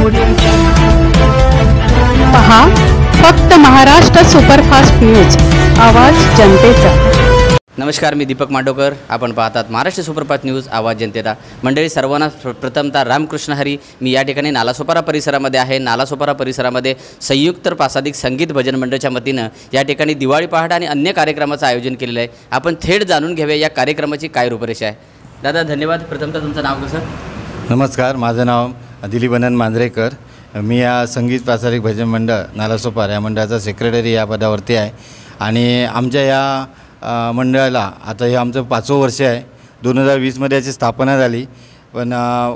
Audio पहा फक्त Maharashtra superfast news, आवाज जनतेचा। नमस्कार, मी दीपक मांडोकर। आपण पाहतात महाराष्ट्र सुपरफास्ट न्यूज, आवाज जनतेचा। मंडळी सर्वांना प्रथमतः रामकृष्ण हरी। मी या ठिकाणी नालासोपारा परिसरामध्ये आहे। नालासोपारा परिसरामध्ये संयुक्त प्रासादिक संगीत भजन मंडळाच्या वतीनं या ठिकाणी दिवाळी पहाट आणि अन्य कार्यक्रमाचं आयोजन केलेलं आहे। आपण थेट जाणून घेऊया या कार्यक्रमाची काय रूपरेषा आहे। दादा धन्यवाद। प्रथमतः तुमचं नाव कसं? नमस्कार, माझं नाव दिलीप अनंत मांजरेकर। मी या संगीत प्रासादिक भजन मंडळ नालासोपारा या मंडळाचा सेक्रेटरी या पदावरती आहे आणि आमच्या या मंडळाला आता हे आमचं 5वं वर्ष आहे। 2020मध्ये याची स्थापना झाली, पण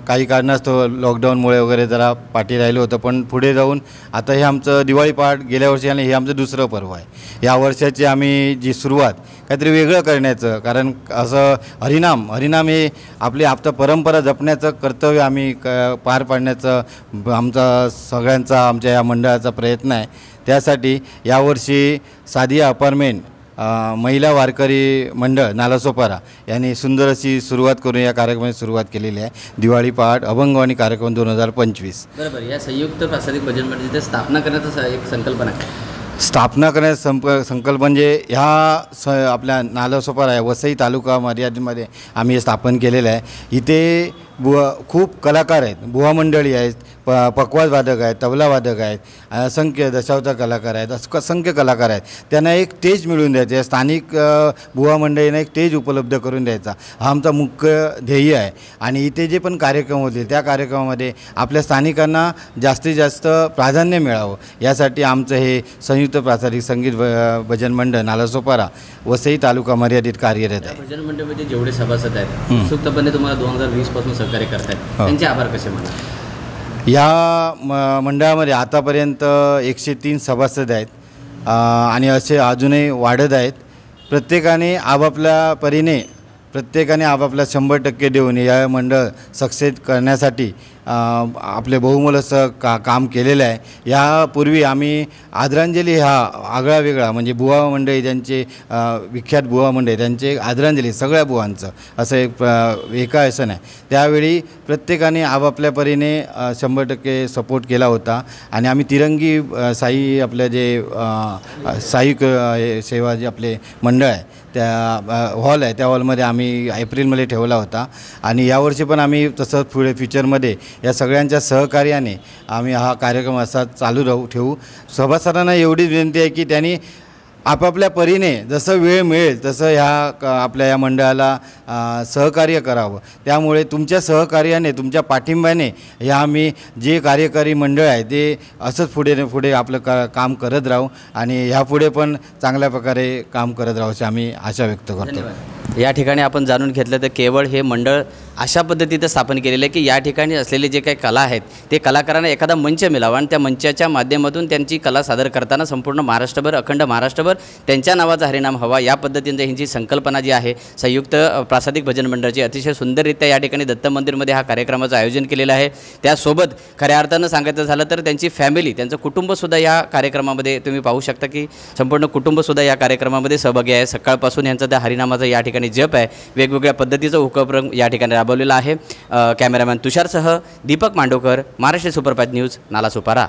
काही कारणास्तव लॉकडाऊनमुळे वगैरे जरा पाठी राहिलं होतं, पण पुढे जाऊन आता हे आमचं दिवाळी पहाट गेल्या वर्षी आणि हे आमचं दुसरं पर्व आहे। या वर्षाची आम्ही जी सुरुवात काहीतरी वेगळं करण्याचं, कारण असं हरिनाम हे आपली परंपरा जपण्याचं कर्तव्य आम्ही पार पाडण्याचं आमचा सगळ्यांचा आमच्या या मंडळाचा प्रयत्न आहे। त्यासाठी यावर्षी सादिया अपार्टमेंट महिला वारकरी मंडळ नालासोपारा यांनी सुंदर अशी सुरुवात करून या कार्यक्रमाची सुरुवात केलेली आहे। दिवाळी पहाट अभंगवाणी कार्यक्रम 2025। बरोबर। या संयुक्त प्रासादिक भजन मंडळाची स्थापना करण्याचा एक संकल्पना आहे। स्थापना करण्याचा संकल्प म्हणजे ह्या आपल्या नालासोपारा वसई तालुका मर्यादेमध्ये आम्ही हे स्थापन केलेलं आहे। इथे खूप कलाकार आहेत, बुवा मंडळी आहेत, पकवाज वादक आहेत, तबला वादक आहेत, असंख्य दशावतार कलाकार आहेत, असंख्य कलाकार आहेत। त्यांना एक स्टेज मिळवून द्यायचं, स्थानिक बुवा मंडळींना एक स्टेज उपलब्ध करून द्यायचा हा आमचा मुख्य ध्येय आहे। आणि इथे जे पण कार्यक्रम होतील त्या कार्यक्रमामध्ये आपल्या स्थानिकांना जास्तीत जास्त प्राधान्य मिळावं यासाठी आमचं हे संयुक्त प्रासादिक संगीत भजन मंडळ नालासोपारा वसई तालुका मर्यादित कार्यरत आहे। भजन मंडळामध्ये जेवढे सभासद आहेत उत्सुकपणे तुम्हाला 2020 पासून सहकार्य करतात, त्यांचे आभार कसे माना? या मंडळामध्ये आतापर्यंत 103 सभासद आहेत आणि असे अजूनही वाढत आहेत। प्रत्येकाने आपापल्या परीने आपापला 100% देऊन या मंडळ सक्सेस करण्यासाठी आपले बहुमोल असं काम केलेलं आहे। यापूर्वी आम्ही आदरांजली हा आगळा वेगळा म्हणजे बुवा मंडळी ज्यांचे विख्यात बुवा मंडळी त्यांचे आदरांजली सगळ्या बुवांचं असं एक असं नाही। त्यावेळी प्रत्येकाने आपापल्या परीने 100% सपोर्ट केला होता आणि आम्ही तिरंगी साई आपल्या जे साई सेवा जे आपले मंडळ आहे त्या हॉल आहे त्या हॉलमध्ये आम्ही एप्रिलमध्ये ठेवला होता आणि यावर्षी पण आम्ही तसंच पुढे फ्युचरमध्ये या सगळ्यांच्या सहकार्याने आम्ही हा कार्यक्रम असा चालू ठेवू। सभासदांना एवढीच विनंती आहे की त्यांनी आपापल्या परीने जसं वेळ मिळेल तसं आपल्या या मंडळाला सहकार्य करावं। त्यामुळे तुमच्या सहकार्याने तुमच्या पाठिंब्याने आम्ही जे कार्यकारी मंडळ आहे ते असंच पुढे आपलं काम करत राहू आणि ह्यापुढे पण चांगल्या प्रकारे काम करत राहू अशी आम्ही आशा व्यक्त करतो। या ठिकाणी आपण जाणून घेतलं तर केवळ हे मंडळ अशा पद्धतीनं स्थापन केलेलं आहे की या ठिकाणी असलेले जे काही कला आहेत ते कलाकारांना एखादा मंच मिळावा आणि त्या मंचाच्या माध्यमातून त्यांची कला सादर करताना संपूर्ण महाराष्ट्रभर अखंड महाराष्ट्रभर त्यांच्या नावाचा हरिनाम हवा या पद्धतीने ह्यांची संकल्पना जी आहे संयुक्त प्रासादिक भजन मंडळाची अतिशय सुंदररित्या या ठिकाणी दत्त मंदिरमध्ये हा कार्यक्रमाचं आयोजन केलेलं आहे। त्यासोबत खऱ्या अर्थानं सांगायचं झालं तर त्यांची फॅमिली त्यांचं कुटुंबसुद्धा या कार्यक्रमामध्ये तुम्ही पाहू शकता की संपूर्ण कुटुंबसुद्धा या कार्यक्रमामध्ये सहभागी आहे। सकाळपासून यांचा त्या हरिनामाचा या ठिकाणी जप आहे, वेगवेगळ्या पद्धतीचा उपक्रम या ठिकाणी राबवलेला आहे। कॅमेरामॅन तुषारसह दीपक मांडोकर, महाराष्ट्र सुपरफास्ट न्यूज, नालासोपारा।